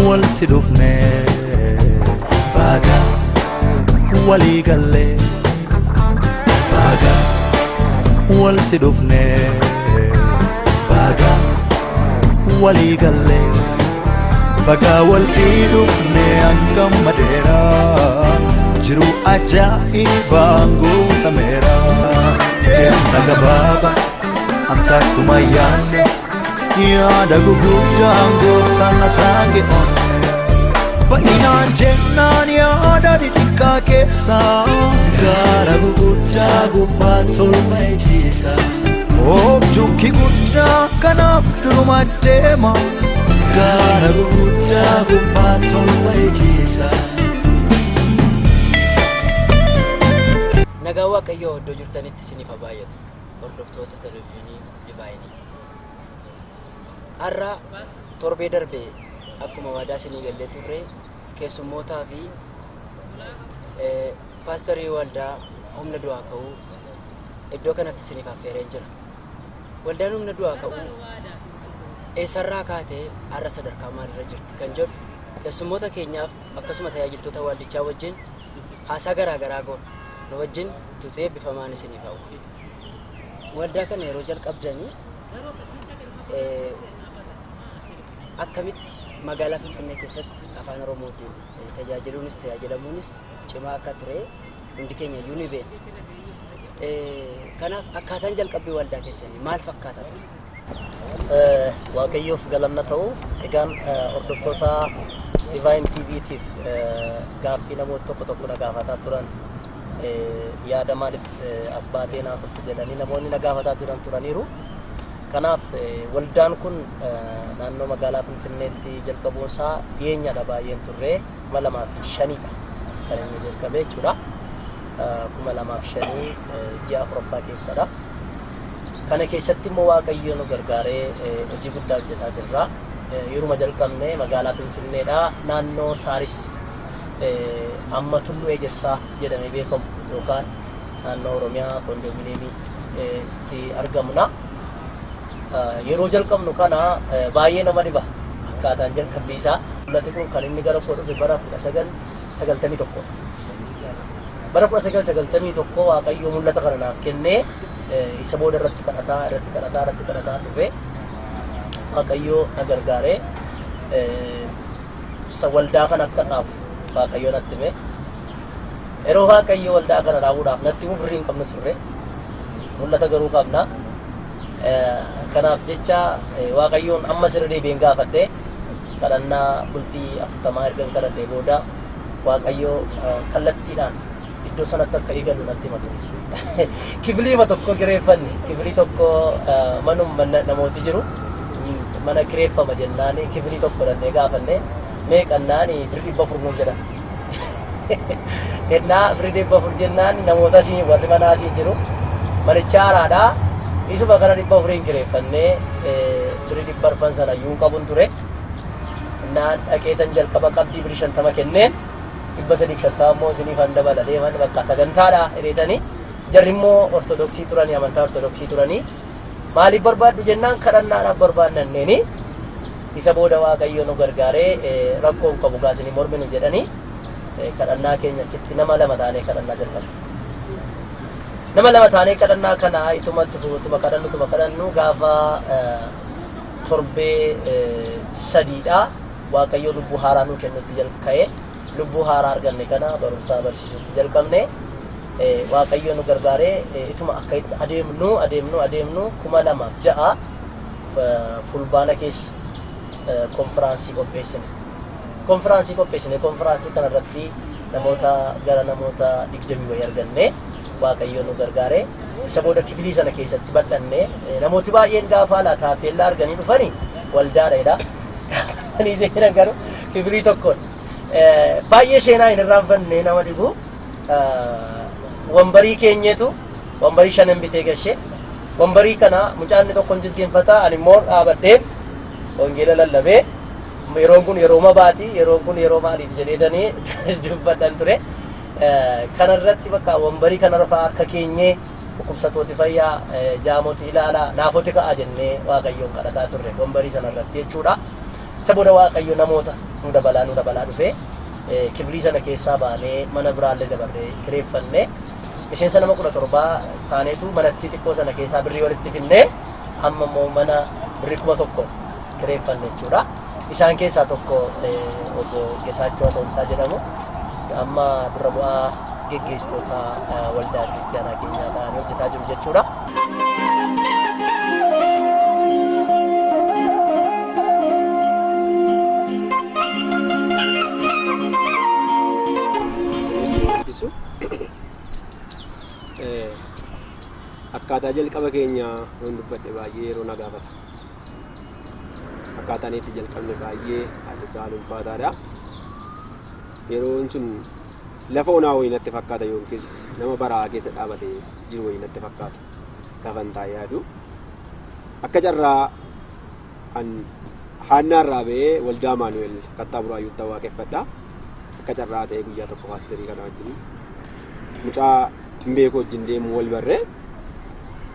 walti dhufne baga walii galle baga walti dhufne baga walii galle baga walti dhufne angammadeera jiru ajaa'ibaan guutameera deemsa gabaabaa amta kuma yaanne yaada guguddaa gooftaan nasaage onne baay'inaan jennaan yaada dhidhiqqaa keessa gaara guguddaa gubbaa tolba ijjiisa oobjukki guddaa kanaaf duruma deema gaara guguddaa gubbaa tolba ijjiisa. Nagaa Waaqayyoo iddoo jirtanitti isiniif haa baay'atu. Hordoftoota televizyiinii Divaayinii. Har'a torbee darbee akkuma waadaa isinii gallee turre keessummootaa fi paasterii waldaa humna du'aa ka'uu iddoo kanatti isiniif affeereen jira. Waldaan humna du'aa ka'uu eessarraa kaatee har'a sadarkaa maalirra jirti kan jedhu keessummoota keenyaaf akkasuma tajaajiltoota waldichaa wajjin haasaa garaagaraa goona. Nu wajjin tutee bifamaan isiniif hawwa. Waldaa kana yeroo jalqabdanii akkamitti magaalaa Finfinnee keessatti afaan Oromootiin tajaajiluunis tajaajilamuunis cimaa akka ture hundi keenya iyyuu ni beekna. Kanaaf akkaataan jalqabbii waldaa keessanii maal fakkaata ture? Waaqayyoof galanna ta'u egaan hordoftoota Divine TV'tiif gaaffii namoota tokko na gaafataa turan yaada maaliif as baatee naasoftu jedhanii namoonni na gaafataa turaniiru. Kanaaf waldaan kun naannoo magaalaa Finfinneetti jalqabuun isaa dhiyeenyadha baay'een turre 2005 kan inni jalqabe jechuudha. 2005 ji'a afuraffaa keessadha. Kana keessatti immoo Waaqayyo nu gargaaree hojii guddaa hojjetaa jirra. Yeruma jalqabne magaalaa Finfinneedha naannoo Saaris amma Tulluu Ejersaa jedhamee beekamu yookaan naannoo Oromiyaa kondominiyeemiitti argamna. Yeroo jalqabnu kana baay'ee nama dhiba akkaataan jalqabbii isaa. Mul'ati kun kan inni gara koo dhufe bara 1991. Bara 1991 Waaqayyo mul'ata kana naaf kennee isa booda irratti kadhataa dhufe. Waaqayyo na gargaaree waldaa kana akka dhaabu Waaqayyo natti hime. Yeroo Waaqayyo waldaa kana dhaabuudhaaf natti himu birrii hin qabnu turre. Mul'ata garuu qabna. Kanaaf jecha Waaqayyoon amma sirrii deebiin gaafadhe kadhannaa bultii 40 erga kadhadhee booda Waaqayyo kallattiidhaan iddoo sanatti akka eegalu natti himatu. Kifiliima tokko kireeffanne kifilii tokko manuma namooti jiru mana kireeffama jennaani kifilii tokko dhannee gaafanne meeqannaani birrii 400 jedha. Kennaa birrii 400 jennaani namoota asii warri mana asii jiru manicha haaraadhaa. Isuma kana 400 kireeffannee birrii 400 sana iyyuu qabuun ture. Naan dhaqeetan jalqaba qabdii birrii 50 kenneen 350 immoo isiniif handa baladee man bakka sagantaadha hiriitanii jarri immoo ortodoksii turanii amantaa ortodoksii turanii maaliif barbaaddu jennaan kadhannaadhaaf barbaannanneeni isa booda Waaqayyo nu gargaaree rakkoon qabu gaasanii morminu jedhanii kadhannaa keenya achitti nama lama taanee kadhannaa jalqabne. Nama lama taanee kadhannaa kana ituma kadhannu gaafa torbee sadiidha Waaqayyo lubbuu haaraa nu kennutti jalqabee lubbuu haaraa arganne kana barumsaa barsiisutti jalqabne. Waaqayyo nu gargaaree ituma akka adeemnu 2006 fulbaana keessa konfiraansii qopheessine. Konfiraansii kana irratti namoota 20 wayii arganne. Waaqayyo nu gargaaree isa booda kifilii sana keessatti badhanne namooti baay'een gaafa laa taappellaa arganii dhufanii waldaadha. Ani seenaa garuu kifilii tokkoon baay'ee seenaa hin irraanfanne nama dhibu. Wambarii keenyetu wambarii 5 bitee gashee wambarii kana mucaanni tokkoon jilgeenfataa ani immoo dhaabadhee wangeela lallabee yeroon kun yeroo mabaati yeroon kun yeroo maaliif jedheetanii dubbatan ture. Kana irratti bakka wambarii kana rafaa harka keenyee dhukkubsatooti fayyaa jaamooti ilaalaa naafoti ka'aa jennee Waaqayyoon kadhataa turre wambarii sana irratti jechuudha. Isa booda Waaqayyo namoota nu dabalaa dhufee kibrii sana keessaa baanee mana biraallee dabarree kireeffannee miseensa nama 17 taaneetu manatti xiqqoo sana keessaa birrii walitti finnee amma immoo mana birrii 1000 kireeffanne jechuudha. Isaan keessaa tokko obbo Getaachoo Atomsaa jedhamu amma dura bu'aa geggeessitoota waldaa kiristaanaa keenyaa ta'anii hojjetaa jiru jechuudha. Akkaataa jalqaba keenya waan dubbadhe baay'ee yeroo na gaafata. Akkaataan itti jalqabne baay'ee haalli isaa ulfaataadha. Yeroon sun lafa onaa wayii natti fakkaata yookiis nama baraa keessa dhaabatee jiru wayii natti fakkaata. Gaafan taa'ee yaadu. Akka carraa Haannaa irraa ba'ee waldaa Maanuweel Kattaa Buraayyuutti waaqeffadha. Akka carraa ta'ee guyyaa tokko paasterii kana wajjin mucaa hin beeku wajjin deemu wal barree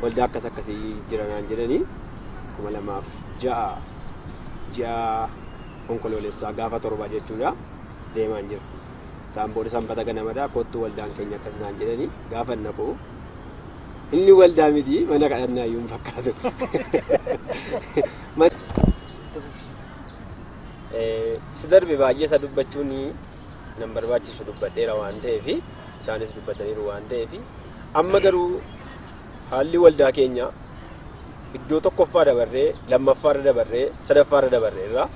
waldaa akkasii jiranaan jedhanii 2006 ji'a onkoloolessaa gaafa 7 jechuudha deemaan jira. Isaan booda sanbata ganamadha kottu waldaan keenya akkasinaan jedhanii gaafa naqu inni waldaa miti mana kadhannaa iyyuu hin fakkaatu. Si darbe baay'ee isa dubbachuun nan barbaachisu dubbadheera waan ta'eef isaanis dubbataniiru waan ta'eef amma garuu haalli waldaa keenya iddoo tokkoffaa dabarree lammaffaarra dabarree sadaffaarra dabarree irraa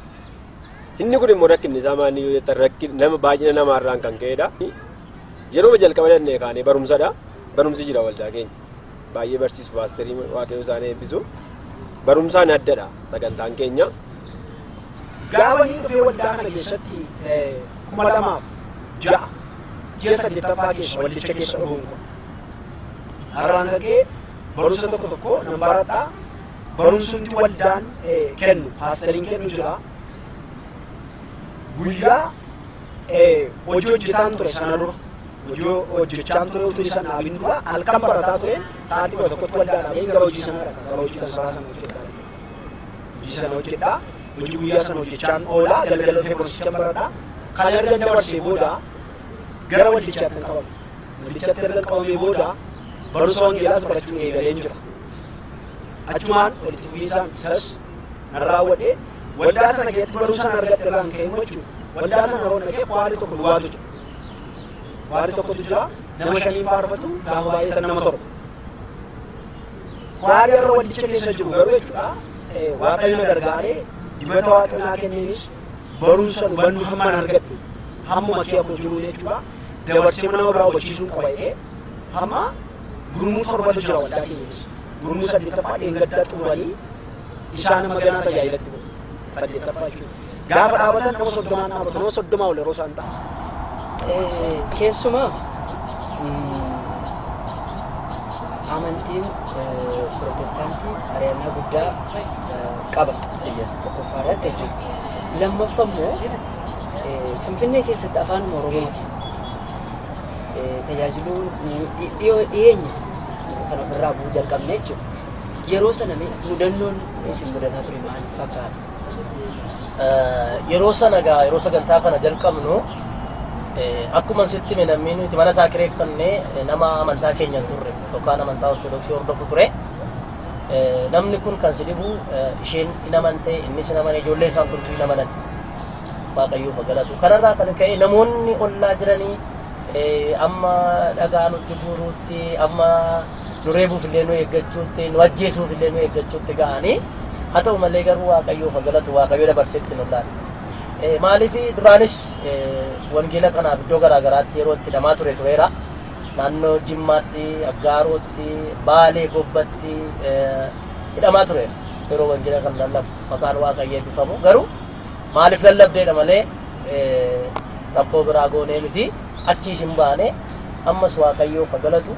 inni kun immoo rakkinni isaa maal yoo jettan nama baay'ina namaarraan kan ka'edha. Yeroo jalqaba danda'e kaanee barumsadha. Barumsi jira waldaa keenya baay'ee barsiisu paasterii waaqayyoo isaanii eebbisu barumsaan addadha sagantaan keenya. Gaafa inni dhufee waldaa kana keessatti 2006 ji'a 8ffaa keessa waldicha keessa dhufuun kun har'aan gagee barumsa tokko nan baradha. Barumsumti waldaan kennu paasteriin kennu jira. Guyyaa hojii hojjetaan ture sana dura hojii hojjechaan ture utuu isa dhaabin dura halkan barataa ture sa'aatii 11tti waldaa dhaabee gara hojii sana dhaqa gara hojii kasaraa sana hojjedhaa hojii sana hojjedhaa hojii guyyaa sana hojjechaan oolaa galgala dhufee barumsichaan baradhaa kan erga dabarsee booda gara waldichaatti hin qabame waldichaatti erga qabamee booda barumsa wangeelaas barachuun eegaleen jira. Achumaan walitti fufiisaan isas nan raawwadhee waldaa sana keessatti barumsa nan argadhe irraan ka'ee jechuudha. Waldaa sana yeroo dhaqee kwaarii tokko duwwaatu jira. Kwaarii tokkotu jira nama 5 faarfatu gaafa baay'atan nama 7. Kwaarii irra waldicha keessa jiru garuu jechuudha waaqayyo na gargaaree dibata waaqinaa kenneenis barumsa hubannoo hamma nan argadhe hammuma kee akka jiru jechuudha. Dabarsee nama biraa hubachiisuun qabaa'ee hamma gurmuu 7tu jira waldaa keenyas. Gurmuu 8ffaa dheengaddaa xumuranii isaan nama ganaa tajaajilatti bulu. 8ffaa jechuudha. Gaafa dhaabatan nama 30 dhaabatu nama 30 ol yeroo isaan ta'a. Keessumaa amantiin Pirootestaantii ari'annaa guddaa qaba tokkoffaadhaatti jechuudha. Lammaffaa immoo Finfinnee keessatti afaan Oromooti tajaajiluu dhiyeenya kan ofirraa bu'uu jalqabne jechuudha. Yeroo sana mudannoon isin mudataa ture maal fakkaata? Yeroo sana yeroo sagantaa kana jalqabnu akkuma sitti namni nuti mana isaa kireeffannee nama amantaa keenya turre yookaan amantaa ortodoksii hordofu ture. Namni kun kan si dhibu isheen hin amante innis hin amane ijoolleen isaan turtuu hin amanan waaqayyoof galatu. Kanarraa kan ka'e namoonni ollaa jiranii amma dhagaa nutti furuutti amma nu reebuuf illee nu eeggachuutti nu ajjeesuuf illee nu eeggachuutti ga'anii haa ta'u malee garuu waaqayyoof galatu waaqayyo dabarseetti nu laata. Maaliif duraanis wangeela kanaaf iddoo garaagaraatti yeroo itti hidhamaa tureera. Naannoo Jimmaatti, Abgaarootti, Baalee, Gobbatti hidhamaa tureera. Yeroo wangeela kan lallabu maqaan waaqayyoo eebbifamu garuu maaliif lallabdeedha malee rakkoo biraa goonee miti achiis hin baane ammas waaqayyoof galatu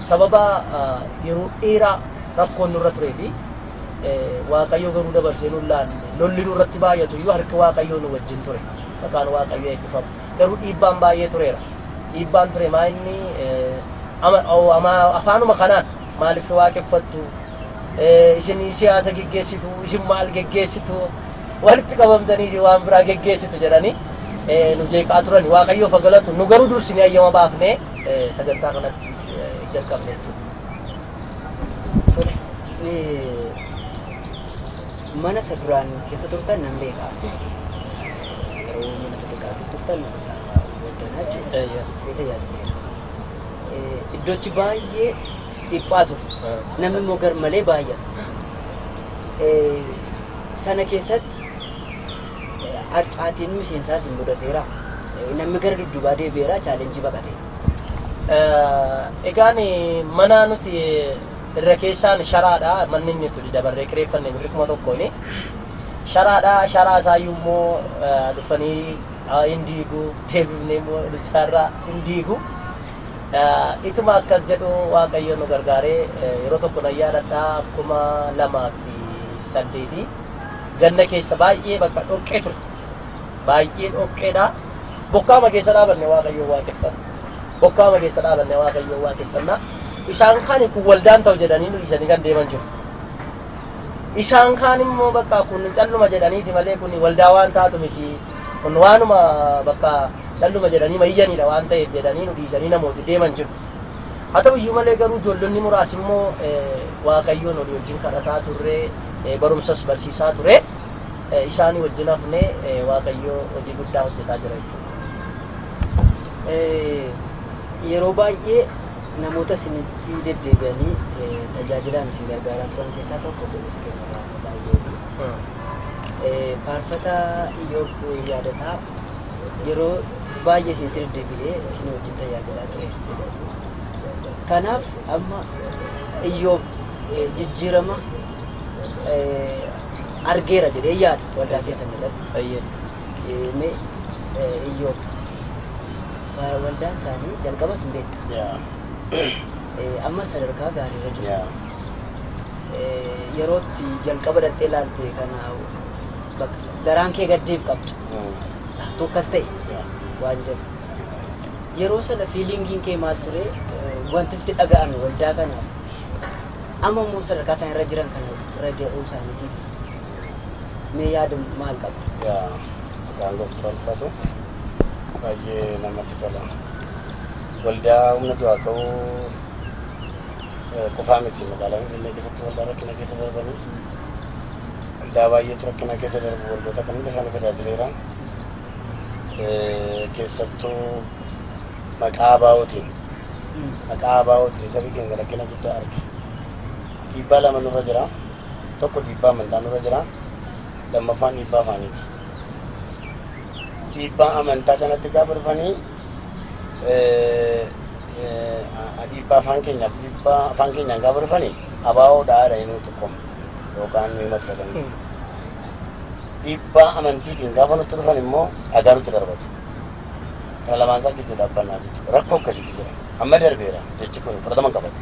sababa yeroo dheeraa rakkoon nurra turee fi waaqayyo garuu dabarsee nu laanne lolli nurratti baay'atu iyyuu harki waaqayyoo nu wajjin ture maqaan waaqayyoo eebbifamu garuu dhiibbaan baay'ee tureera. Dhiibbaan ture maa inni afaanuma kanaan maaliif waaqeffattu isin siyaasa geggeessitu isin maal geggeessitu walitti qabamtanii waan biraa geggeessitu jedhanii nu jeeqaa turani. Waaqayyoof haa galatu. Nu garuu dursinee ayyama baafnee sagantaa kanatti jalqabne jechuudha. Mana isa duraan keessa turtan nan beekaa. Yeroo mana sadarkaa keessa turtan waldanaa jechuudha. Iddoochi baay'ee dhiphaa ture. Namni immoo gar malee baay'ata. Sana keessatti harcaatiin miseensaas hin mudateera. Namni gara dudduubaa deebi'eera chaalenjii baqate. Egaan mana nuti irra keessaan sharaadha. Manni inni tuli dabarree kireeffanne birrikuma tokkooni. Sharaadha. Sharaa isaayyuu immoo dhufanii hin diigu. Deebifnee immoo ijaarraa hin diigu. Ituma akkas jedhu Waaqayyo nu gargaaree yeroo tokko nan yaadadhaa 2008 ganna keessa baay'ee bakka dhoqqee ture. Baay'ee dhoqqeedha. Bokkaama keessa dhaabanne Waaqayyo waaqeffanna. Bokkaama keessa dhaabanne Waaqayyo waaqeffanna. Isaan kaan kun waldaan ta'u jedhanii nu dhiisanii kan deeman jiru. Isaan kaan immoo bakka kun calluma jedhaniiti malee kun waldaa waan taatu miti. Kun waanuma bakka calluma jedhanii mayyanidha waan ta'eef jedhanii nu dhiisanii namooti deeman jiru. Haa ta'u iyyuu malee garuu ijoollonni muraasi immoo Waaqayyoon olii wajjin kadhataa turre barumsas barsiisaa ture. Isaanii wajjin hafnee Waaqayyo hojii guddaa hojjetaa jira jechuudha. Yeroo baay'ee namoota isinitti deddeebi'anii tajaajilaan isin gargaaraa turan keessaa tokko Toonis Kennaraa baay'ee. Faarfata Iyyoob yaadataa yeroo baay'ee isinitti deddeebi'ee isin wajjin tajaajilaa ture. Kanaaf amma Iyyoob jijjiirama argeera jedhee yaada waldaa keessan irratti. Mee Iyyoob waldaan isaanii jalqabas hin beektu. Amma sadarkaa gaariirra jiru. Yerootti jalqaba dhattee ilaalte kana garaan kee gaddeef qabdu. Tokkas ta'e waan jedhu. Yeroo sana fiilingiin kee maal ture? Wanti sitti dhaga'ame waldaa kanaaf. Amma immoo sadarkaa isaan irra jiran kana irra ga'uu isaaniitiif mee yaada maal qabu? Gaangoof tolfatu baay'ee namatti tola. Waldaa humna du'aa ka'uu qofaa miti magaalaa Finfinnee keessatti waldaa rakkina keessa darbanii waldaa baay'eetu rakkina keessa darbu waldoota kan hunda isaanii tajaajileera. Keessattuu maqaa baa'ootiin sabii keenya rakkina guddaa arge. Dhiibbaa lama nurra jira. Tokko dhiibbaa amantaa nurra jira. Lammaffaan dhiibbaa afaaniiti. Dhiibbaa amantaa kanatti gaafa dhufanii dhiibbaa afaan keenyaan gaafa dhufanii abaawoodhaa jedhanii tokkoma yookaan nuyi maxxananii. Dhiibbaa amantiitiin gaafa nutti dhufan immoo dhagaa nutti darbatu. Kana lamaan isaa gidduu dhaabbannaa jechuudha. Rakkoo akkasiitu jira. Amma darbeera jechi kun fudhataman qabate.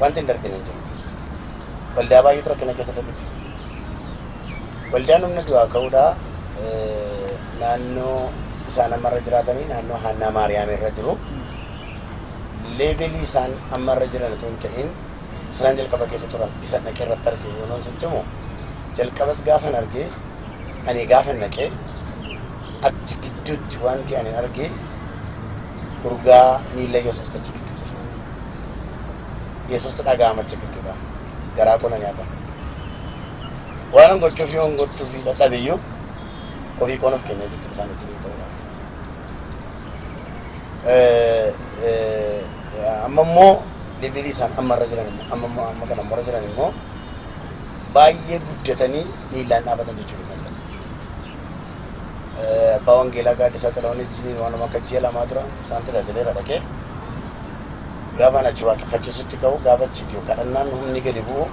Wanti hin darbine hin jiru. Waldaa baay'eetu rakkina keessa darbiti. Waldaan humna du'aa ka'uudhaa naannoo isaan ammarra jiraatanii naannoo Haannaa Maariyaam irra jiru. Leevelii isaan ammarra jiran otoo hin ta'in isaan jalqaba keessa turan isa dhaqee irratti arge yoo noon sitti himu jalqabas gaafan argee ani gaafan naqee achi gidduutti wanti ani argee urgaa miila Yesuus achi gidduu jira. Yesuus dhagaama achi gidduudha. Garaa kona nyaata. Waan gochuuf yoo gochuuf dadhabiyyuu ofii qoonoof kennee jechuudha isaan itti ta'uudha. Amma immoo leevelii isaan ammarra jiran immoo amma kana ammarra jiran immoo baay'ee guddatanii miilaan dhaabatan jechuudha. Abbaa Wangeelaa Gaaddisaa Xalahuun wajjin waanuma akka ji'a lamaa dura isaan tajaajileera dhaqee gaafaan achi waaqeffachiisutti ka'u gaafa achiiti yoo kadhannaan humni gadi bu'u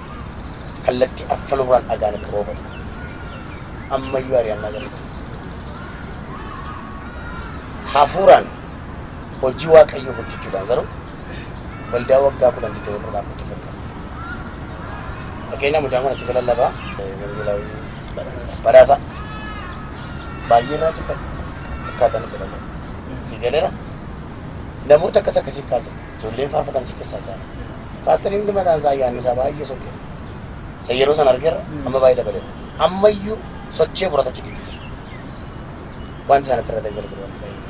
kallattii affaluurraan dhagaan itti roobatu. Ammayyuu ari'annaa galatti. Hafuuraan hojii Waaqayyoo hojjechuudhaan garuu waldaa waggaa 10 irra dhaabbatu fakkaata. Fakkeenyaaf mucaan kun achi lallabaa Wangeelaawii Badhaasaa baay'ee irraa ciffatu akkaataan itti lallaba. Si galeera namoota akkasii kaatu ijoolleen faarfatan si keessaa ta'a. Paastariin mataan isaa yaadni isaa baay'ee sokkee. Isa yeroo sana argeera amma baay'ee dabaleera. ammayyuu sochii fudhatachi gidduu wanti isaanitti irratti jalqabu wanti baay'ee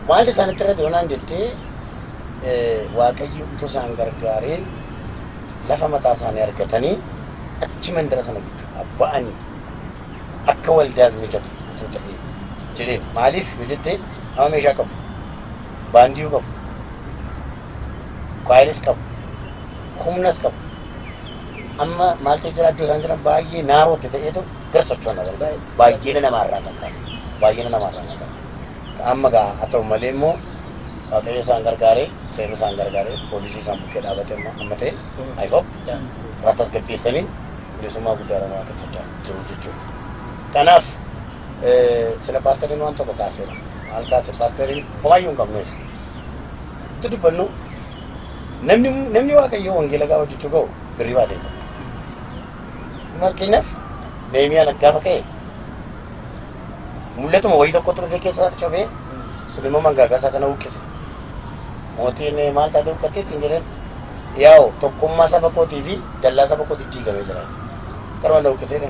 maalli isaanitti irratti yoonaan jettee waaqayyo utuu isaan gargaareen lafa mataa isaanii argatanii achi mandara sana gidduu ba'anii akka waldaan mijatu utuu ta'ee jedheen maaliif yoo jettee amma meeshaa qabu baandiyuu qabu kwaayilis qabu humnas qabu amma maal ta'e jira iddoo isaan jiran baay'ee naarootti ta'eetu gara sochoon agarra baay'ee namaarraa kakkaasa baay'ee namaarraa kakkaasa amma gaa haa ta'u malee immoo waaqayyo isaan gargaaree seera isaan gargaaree poolisii isaan bukkee dhaabate amma ta'e ayifoo ratas gaggeessanii bilisummaa guddaadhaan waaqeffachaa jiru jechuudha. Kanaaf sila paasteriin waan tokko kaaseera maal kaase paasteriin homaayyuu hin qabne itti dubbannu namni waaqayyoo wangeela gaafa hojjechuu ga'u birrii baatee qabu. Fakkeenyaaf Nehemiyaan gaafa ka'e mul'atuma wayii tokkotti dhufee keessaatti cobee sun immoo mangaagaasaa kana uqqise. Mootiin maal taatee uqqatteetti hin jedhan yaa'u tokkummaa saba kootii fi dallaa saba kootii diigamee jira. Karuma na uqqisee dha.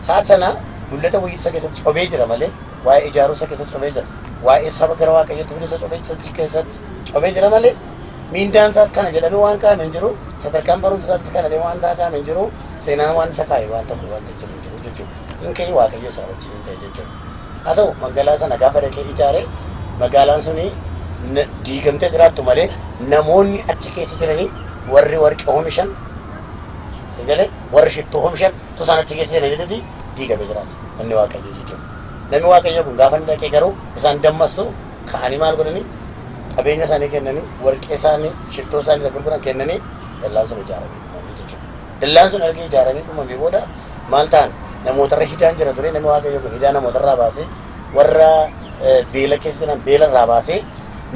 Saat sana mul'ata wayii isa keessatti cobee jira malee waa'ee ijaaruu isa keessatti cobee jira. Waa'ee saba gara waaqayyootti fide isa keessatti cobee jira malee miindaan isaas kana jedhamee waan kaa'ame hin jiru. Sadarkaan barumsa isaattis kana jedhamee waan kaa'ame hin jiru. Seenaan waan isa kaa'e waan tokko waan jiru jechuudha. Inni waaqayyo isaa wajjin hin ta'e jechuudha. Haa ta'u magaalaa sana gaafa dhaqee ijaare magaalaan suni diigamtee jiraattu malee namoonni achi keessa jiranii warri warqee oomishan sagalee warri shittoo oomishan tusaan achi keessa jiranii diigamee jiraata namni waaqayyo jechuudha. Namni waaqayyo kun gaafa inni dhaqee garuu isaan dammassu ka'anii maal godhanii qabeenya isaanii kennanii warqee isaanii shittoo isaanii isa gurguran kennanii dallaan sun ijaarame jechuudha. Dallaan sun erga ijaaramee dhumamee booda maal ta'an namootarra hidaan jira ture namni waaqayyo kun hidaa namootarraa baasee warra beela keessa jiran beelarraa baasee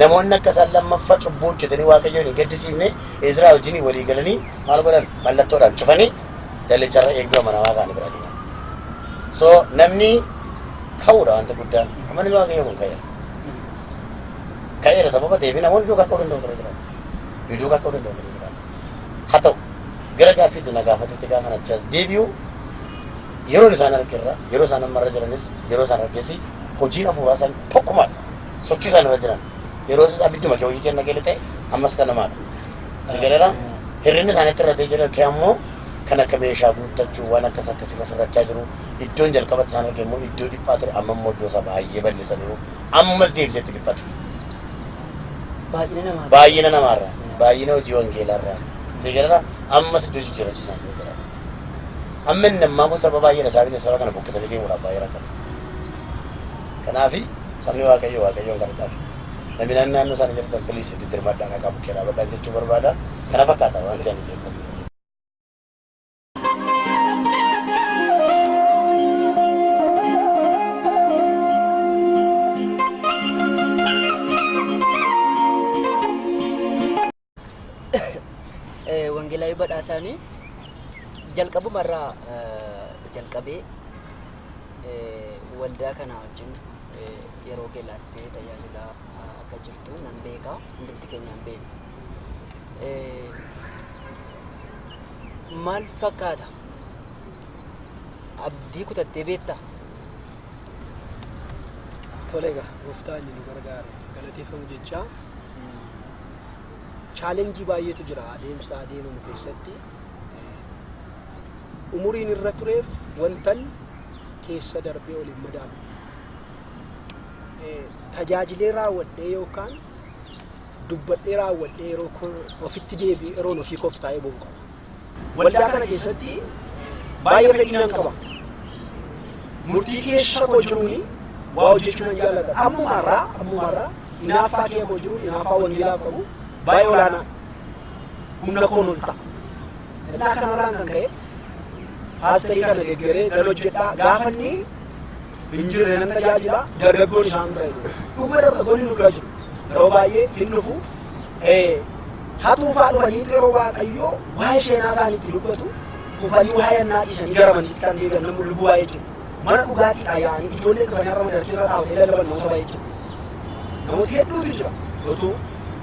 namoonni akka isaan lammaffaa cubbuu hojjetanii waaqayyoon hin gaddisiifne Izraa wajjin walii galanii maal godhan mallattoodhaan cufanii dallicharra eegduu amanamaa kaanii bira deeman. So namni ka'uudha wanta guddaan amma namni waaqayyo kun ka'eera. Ka'eera sababa ta'eef namoonni iddoo akka danda'u ture jiran. Iddoo akka danda'u ture jiran. Haa ta'u gara gaaffiitti na gaafatetti gaafa achaas deebi'u yeroon isaan argirra yeroo isaan ammarra jiranis yeroo isaan argeessi hojiin hafuuraa isaan tokkumaadha. Sochii isaan irra jiran. Yeroo isaa bidduma kee hojii kenna galee ta'e ammas kan namaadha. Sigaleera hirrinni isaaniitti irratee jira kee ammoo kan akka meeshaa guuttachuu waan akkas akkasii masarrachaa jiru iddoon jalqabatti isaan arge immoo iddoo dhiphaa ture amma immoo iddoo isaa baay'ee bal'isaniiru ammas deebisetti dhiphate. Baay'ina namaarra baay'ina hojii wangeelaarraa sigaleera ammas iddoo jijjiirachuu isaanii jira. Amma inni ammaa kun saba baay'eedha isaanii saba kana buqqisanii deemuudhaaf baay'ee rakkatu. Kanaafi sabni waaqayyoon gargaara. Namni naannoo isaanii jirtan piliisitti dirmadhaan akka bukkee dhaabadhaan jechuu barbaada. Kana fakkaata wanti ani beekamu. Wangeelaa badhaasaanii jalqabumarraa jalqabee waldaa kana wajjin yeroo geelaattee tajaajila akka jirtu nan beekaa hundumti keenya hin beekne. Maal fakkaata? Abdii kutattee beektaa? Tole egaa gooftaan inni nu gargaare galateeffamu jecha chaalenjii baay'eetu jira adeemsa adeemamu keessatti. Umuriin irra tureef wantan keessa darbee waliin madaalu. Tajaajilee raawwadhee yookaan dubbadhee raawwadhee yeroo ofitti deebi'ee yeroo ofii koftaa'ee boonqa. Waldaa kana keessatti baay'ee fedhiinaan qaba. Murtii keessa koo jiruuni waa hojjechuu nan jaalladha. Ammumarraa hinaaffaa kee koo jiru hinaaffaa wangeelaa qabu baay'ee olaanaa humna koon ol ta'a. Innaa kanarraan kan ka'e paasterii kana deeggaree nan hojjedhaa gaafanni hin jirre nan tajaajila dargaggoon isaan bira jiru. Dhuguma dargaggoonni nu bira jiru. Yeroo baay'ee hin dhufu hatuufaa dhufanii yeroo waaqayyoo waa'ee seenaa isaaniitti dubbatu dhufanii waa'ee annaa dhiisanii gara amantiitti kan deebi'an namni lubbuu baay'ee jiru. Mana dhugaatiidha yaa'anii ijoolleen dhufanii har'a madartii irra dhaabbatee lallaban namoota baay'ee jiru. Namoota hedduutu jira. Otoo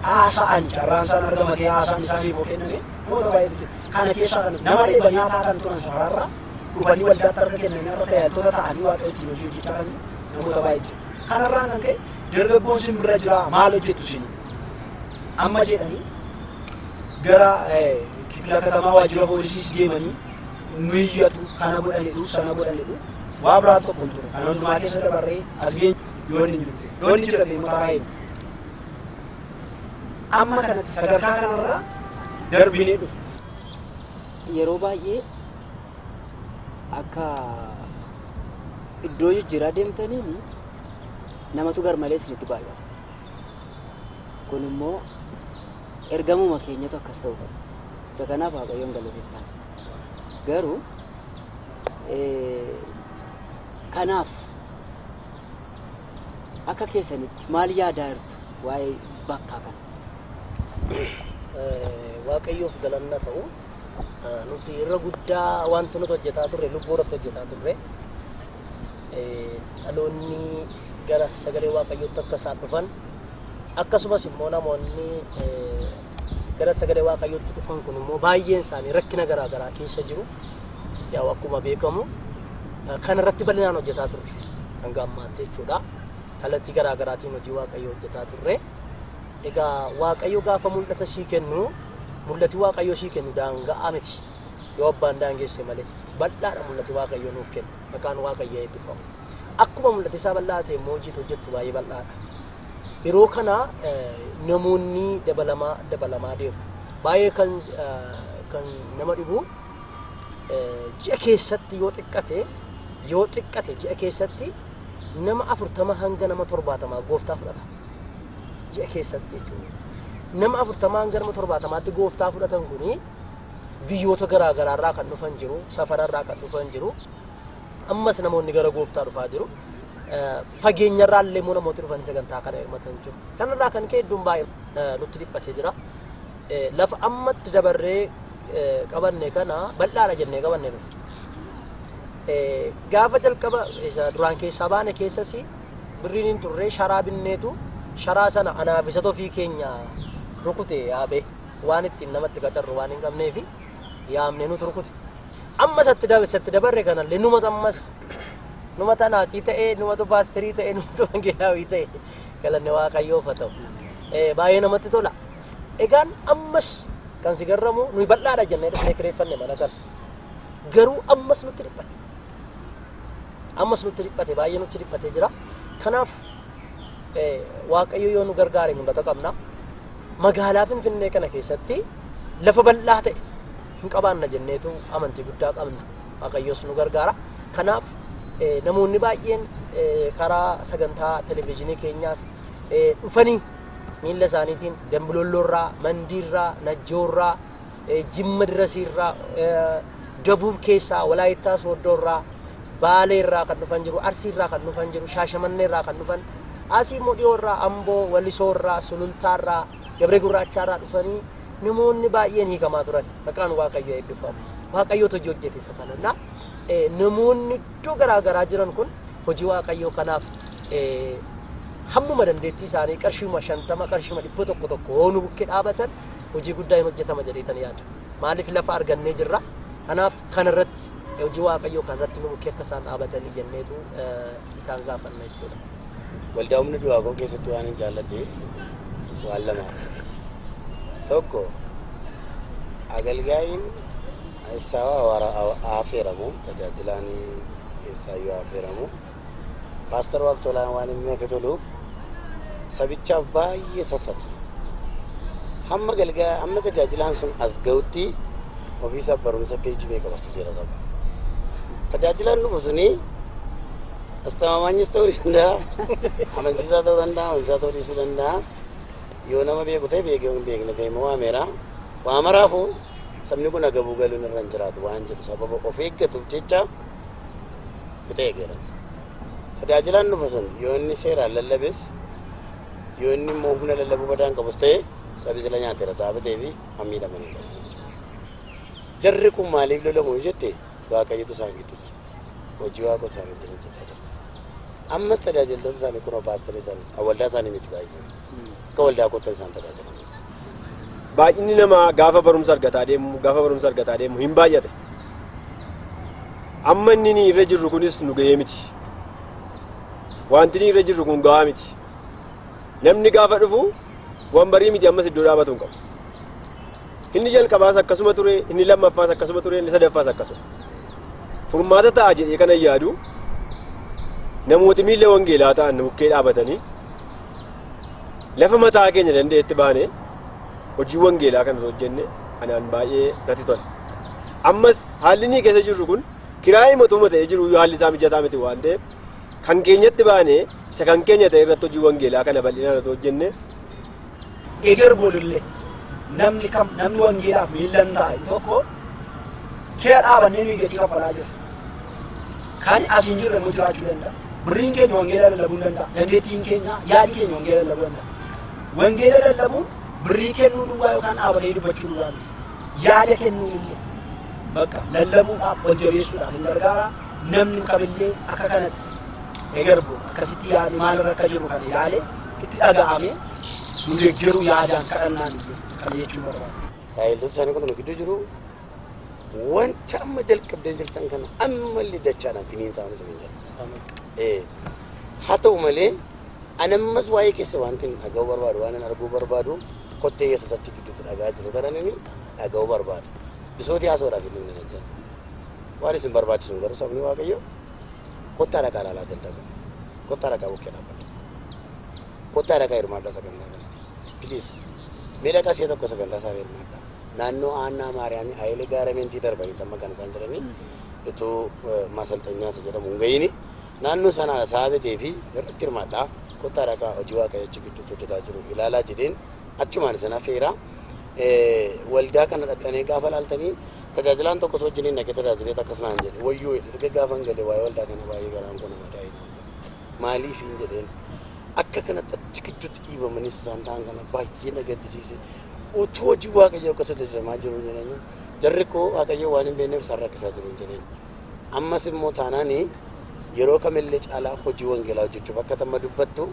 haasa'an carraan isaan argamatee haasaan isaaniif kenname namoota baay'eetu jira. kana keessa nama dhibba nyaataa kan turan safararra dhufanii waldaatti harka kennanii irra tajaajiltoota ta'anii waaqayyotti hojii hojjechaa kan namoota baay'ee. Kanarraa kan ka'e dargaggoon sin bira jira maal hojjettu sin amma jedhanii gara kifila katamaa waajjira poolisiis deemanii nuyyatu kana godhanidhu sana godhanidhu waa biraa tokko hin ture. Kan hundumaa keessa dabarree as geenye yoonni jiru yoonni jira ta'e mataa baay'ee. Amma kanatti sadarkaa kanarraa darbinee dhufu. Yeroo baay'ee akka iddoo jijjiiraa deemtaniin namatu garmalee isinitti baay'ata. Kun immoo ergamuma keenyatu akkas ta'uu qaba. Isa kanaaf waaqayyoon galateeffama. Garuu kanaaf akka keessanitti maal yaadaa jirtu waa'ee bakkaa kana? Waaqayyoof galanna ta'u nuti irra guddaa wanti nuti hojjetaa turre lubbuu irratti hojjetaa turre dhaloonni gara sagalee waaqayyootti akka isaan dhufan akkasumas immoo namoonni gara sagalee waaqayyootti dhufan kun immoo baay'een isaanii rakkina garaa garaa keessa jiru. Yaa akkuma beekamu kan irratti bal'inaan hojjetaa turre hanga ammaatti jechuudha. Kallattii garaa garaatiin hojii waaqayyoo hojjetaa turre. Egaa waaqayyo gaafa mul'ata sii kennu mul'ati waaqayyo sii kennu daanga'aa miti. Yoo abbaan daangeesse malee bal'aadha mul'ati waaqayyo nuuf kennu. Maqaan waaqayyoo eebbifamu. Akkuma mul'ati isaa bal'aa ta'e immoo hojii hojjettu baay'ee bal'aadha. Yeroo kana namoonni dabalamaa deemu. Baay'ee kan nama dhibu ji'a keessatti yoo xiqqate ji'a keessatti nama 40 hanga nama 70 gooftaa fudhata. Ji'a keessatti jechuudha. Nama 40 hanga nama 70tti gooftaa fudhatan kuni biyyoota garaa garaarraa kan dhufan jiru, safararraa kan dhufan jiru. Ammas namoonni gara gooftaa dhufaa jiru. Fageenyarraa illee immoo namooti dhufan sagantaa kana hirmatan jiru. Kanarraa kan ka'e iddoon baay'ee nutti dhiphatee jira. Lafa ammatti dabarree qabanne kana bal'aadha jennee qabanne. Gaafa jalqaba duraan keessaa baane keessas birriin hin turre sharaa binneetu sharaa sana anaaf isa ofii keenya rukute yaabee waan ittiin namatti qacarru waan hin qabneefi yaamnee nuti rukute. Ammas itti dabarre kanallee numa tanaasii ta'ee, numatu paasterii ta'ee, numatu wangeelaawii ta'ee galanne waaqayyoof haa ta'u. Baay'ee namatti tola. Egaan ammas kan si garramu nuyi bal'aadha jennee dhufnee kireeffanne mana kana. Garuu ammas nutti dhiphate. Baay'ee nutti dhiphatee jira. Kanaaf waaqayyo yoo nu gargaare mul'ata qabna. Magaalaa Finfinnee kana keessatti lafa bal'aa ta'e hin qabaanna jenneetu amantii guddaa qabna. Waaqayyoos nu gargaara. Kanaaf namoonni baay'een karaa sagantaa televezyiinii keenyaas dhufanii miilla isaaniitiin Dambilolloorraa, Mandiirraa, Najjoorraa, Jimma Dirasiirraa, Dabuub keessaa, Walaayittaa Sooddoorraa, Baaleerraa kan dhufan jiru, Arsiirraa kan dhufan jiru, Shaashamanneerraa kan dhufan, Asii Modhiyoorraa, Amboo, Walisoorraa, Sulultaarraa, Gabree Gurraachaarraa dhufanii namoonni baay'een hiikamaa turan. Maqaan waaqayyoo eebbifamu. Waaqayyootu hojii hojjete isa kana. Namoonni iddoo garaa garaa jiran kun hojii waaqayyoo kanaaf hammuma dandeettii isaanii qarshiima 50 qarshiima 100 hoonu bukkee dhaabatan hojii guddaa hin hojjetama jedheetan yaada. Maaliif lafa argannee jirra. Kanaaf kanarratti hojii waaqayyoo kanarratti nu bukkee akka isaan dhaabatanii jenneetu isaan gaafanna jechuudha. Waldaa humna du'aa koo keessatti waan hin jaalladhe waan lama. Tokko agalgaayin isaa afeeramu tajaajilaan keessaa yoo afeeramu Pastor Waaqtolaan waan inni natti tolu sabichaaf baay'ee sassata. Hamma tajaajilaan sun as ga'utti ofiisa barumsa PhD qabarsiiseera saba. Tajaajilaan dhufu suni astamaamaanyis ta'uu danda'a, amansiisaa ta'uu danda'a, amansiisaa ta'uu dhiisuu danda'a. Yoo nama beeku ta'e beekee hin beekne ta'e immoo waameera. Waa maraafu sabni kun agabuu galuun irra hin jiraatu waan jedhu sababa of eeggatuuf jecha bitee eegera. Tajaajilaan dhufu sun yoo inni seeraan lallabes yoo inni immoo humna lallabuu badaan qabus ta'e sabi sila nyaateera saabatee fi hammiidhamanii qabu. Jarri kun maaliif lolamu jette waaqayyotu isaan gidduu jira. Hojii waaqota isaanii jira jechuudha. Ammas tajaajiltoota isaanii kunoo paasterii isaanii waldaa isaanii miti baay'ee. Akka waldaa kottan isaan tajaajilan. baay'inni namaa gaafa barumsa argataa deemu hin baay'ate. Amma inni irra jirru kunis nu gahee miti. Wanti inni irra jirru kun gahaa miti. Namni gaafa dhufu wambarii miti ammas iddoo dhaabatu hin qabu. Inni jalqabaas akkasuma ture, inni lammaffaas akkasuma ture, inni sadaffaas akkasuma. Furmaata ta'a jedhee kana yaadu namooti miilla wangeelaa ta'an bukkee dhaabatanii lafa mataa keenya dandeetti baane hojii wangeelaa kana hojjenne anaan baay'ee natti tola. Ammas haalli inni keessa jirru kun kiraayii mootummaa ta'ee jiru haalli isaa mijataa miti waan ta'eef kan keenyatti baane isa kan keenya ta'e irratti hojii wangeelaa kana bal'inaan hojjenne. Eger boodillee namni wangeelaaf miillan taa'e tokko kee dhaabannee nuyi gatii kaffalaa jiru. Kan asiin jirre immoo jiraachuu danda'a. Birriin keenya wangeela lallabuu hin danda'a. Dandeettiin keenya yaadi keenya wangeela lallabuu danda'a. Wangeela lallabuun birrii kennuu duwwaa yookaan dhaabatee dubbachuu duwwaa miti. Yaada kennuu illee bakka lallabuudhaaf wal jabeessuudhaaf hin gargaara. Namni kamillee akka kanatti egerbo akkasitti yaade maalirra akka jiru kan yaade itti dhaga'ame nu deeggaruu yaadaan kadhannaan kan jechuun barbaada. Taayiltoota isaanii kun gidduu jiru wanta amma jalqabdee jirtan kana ammallee dachaadhaan finiinsaa waan isaanii jira. Haa ta'u malee ani ammas waa'ee keessa wanti dhaga'uu barbaadu waan arguu barbaadu kottee yesuusatti gidduutti dhagaa jiru kana inni dhaga'uu barbaadu. Bisooti haasa'uudhaaf illee ni danda'a. Waan isin barbaachisu garuu sabni Waaqayyo kottaa dhaqaa ilaalaa jalqabe. Kottaa dhaqaa bukkee dhaabbata. Kottaa dhaqaa hirmaadhaa sagantaa kana. Please miidhagaa si'a tokko sagantaa isaa hirmaadhaa. Naannoo Aanaa Maariyaamii Hayilee Gaaramentii darbanii amma kan isaan jiranii ituu masalxanyaa isa jedhamu hin gahini. Naannoo sanaa saabetee fi irratti hirmaadhaa. Kottaa dhaqaa hojii Waaqayyoo gidduutti hojjetaa jiru ilaalaa jedheen achumaan sana feera. Waldaa kana dhaqanii gaafa laaltanii tajaajilaan tokkos wajjiniin naqee tajaajilee akkas naan jedhe wayyoo erga gaafan gale waa'ee waldaa kana baay'ee garaan kun nama daa'ima. Maaliif hin jedheen akka kanatti achi gidduutti dhiibamanis isaan ta'an kana baay'ee na gaddisiise. Utuu hojii Waaqayyoo akka hojjetamaa jiru jedhanii jarri koo Waaqayyoo waan hin beekneef isaan rakkisaa jiru jedheen. Ammas immoo taanaan yeroo kamillee caalaa hojii wangeelaa hojjechuuf akka tamma dubbattu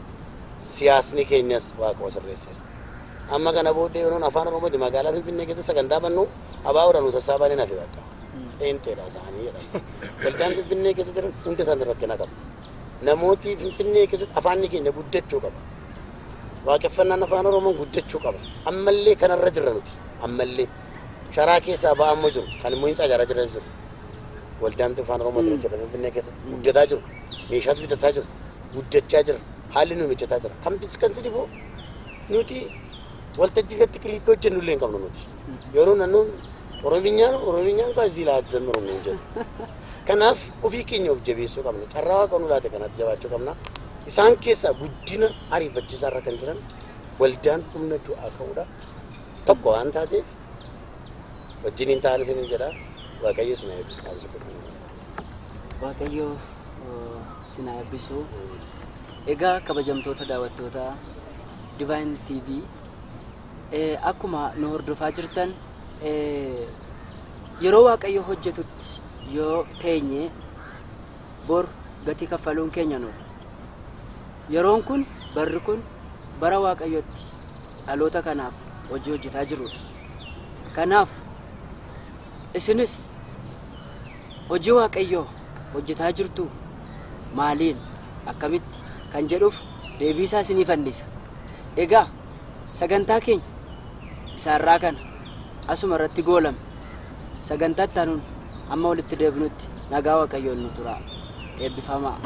siyaasni keenyas Waaqa sirreesseera. Amma kana booddee yeroo afaan Oromooti magaalaa Finfinnee keessa sagantaa bannu abaaboodhaan sassaabanii nafi bakka. Eenteedha isaanii jedhama. Waldaan Finfinnee keessa jiran hundi isaanii rakkina qaba. Namooti Finfinnee keessatti afaanni keenya guddachuu qaba. Waaqeffannaan afaan Oromoo guddachuu qaba. Ammallee kanarra jirra nuti. Ammallee sharaa keessaa ba'ammoo jiru. Kan immoo hin caajaraa jiran jiru. Waldaan afaan Oromoo jira Finfinnee keessatti guddataa jiru. Meeshaas bitataa jiru. Guddachaa jira. Haalli nu mijataa jira. Kan si dhiboo nuti waltajjii irratti kiliippii hojjennu illee hin qabnu nuti. Yeroo naannoon Oromiyaan kan asii laata zammaru hin jedhu. Kanaaf ofii keenya of jabeessuu qabna. Carraa Waaqa nu laate kanatti jabaachuu qabna. Isaan keessaa guddina ariifachiisaa irra kan jiran waldaan humna du'aa ka'uudha. Tokko waan taateef wajjiniin ta'an isin jedha. Waaqayyo sinaa eebbisu kan isa godhu. Waaqayyo sinaa eebbisu. Egaa kabajamtoota daawwattoota Divine TV akkuma nu hordofaa jirtan yeroo Waaqayyo hojjetutti yoo teenye bor gatii kaffaluun keenya nu. Yeroon kun barri kun bara Waaqayyootti dhaloota kanaaf hojii hojjetaa jirudha. Kanaaf isinis hojii Waaqayyoo hojjetaa jirtu maaliin akkamitti kan jedhuuf deebii isaa isiniif annisa. Egaa sagantaa keenya isaarraa kana asuma irratti goolame sagantaa taanuun amma walitti deebinutti nagaa Waaqayyoon nu turaa eebbifamaa.